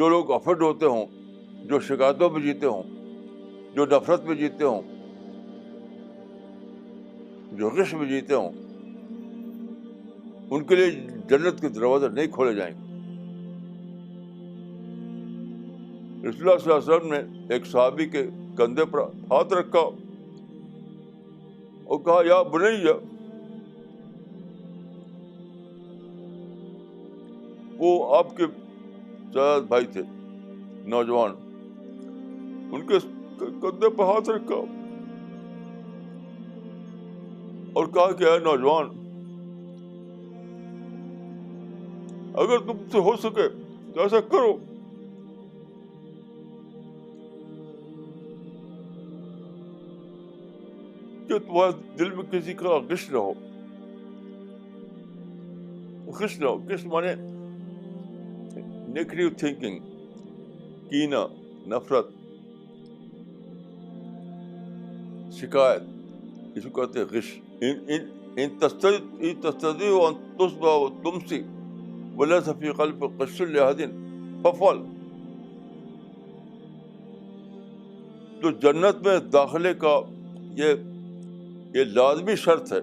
جو لوگ افرڈ ہوتے ہوں, جو شکایتوں میں جیتے ہوں, جو نفرت میں جیتے ہوں, جو غش میں جیتے ہوں, ان کے لیے جنت کے دروازے نہیں کھولے جائیں گے. رسول اللہ صلی اللہ علیہ وسلم نے ایک صحابی کے کندھے پر ہاتھ رکھا اور کہا یا بنیہ. وہ آپ کے چچا بھائی تھے, نوجوان, ان کے کندھے پر ہاتھ رکھا اور کہا کہ اے نوجوان, اگر تم سے ہو سکے تو ایسا کرو کہ تمہارے دل میں کسی کا غش نہ ہو. غش نہ ہو, غش مانے نیگیٹو تھنکنگ, کینہ, نفرت, شکایت, اس کو کہتے ہیں غش. ان تستطيعوا ان تصبحوا وتمسي وليس في قلبك غش لأحد فافعل. تو جنت میں داخلے کا یہ لازمی شرط ہے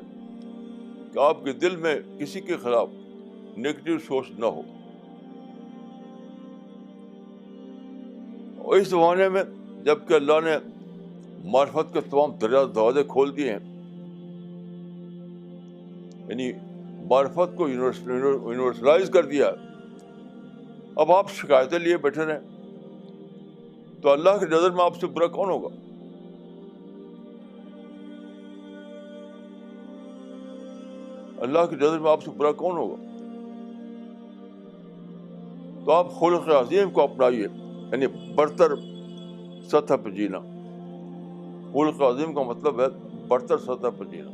کہ آپ کے دل میں کسی کے خلاف نیگیٹو سوچ نہ ہو. اور اس زمانے میں جب کہ اللہ نے معرفت کے تمام دروازے کھول دیے ہیں, یعنی معرفت کو یونیورسلائز کر دیا, اب آپ شکایتیں لیے بیٹھے رہیں تو اللہ کی نظر میں آپ سے برا کون ہوگا؟ اللہ کی نظر میں آپ سے برا کون ہوگا؟ تو آپ خلق عظیم کو اپنائیے, یعنی برتر سطح پہ جینا. خلق عظیم کا مطلب ہے برتر سطح پہ جینا,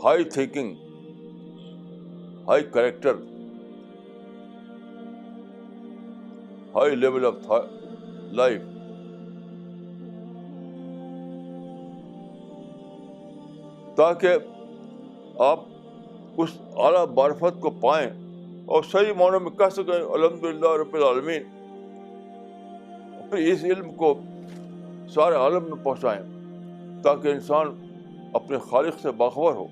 high thinking, high character, high level of life. تاکہ آپ اس اعلیٰ معرفت کو پائیں اور صحیح معنوں میں کہہ سکیں الحمدللہ رب العالمین. پھر اس علم کو سارے عالم میں پہنچائیں تاکہ انسان اپنے خالق سے باخبر ہو.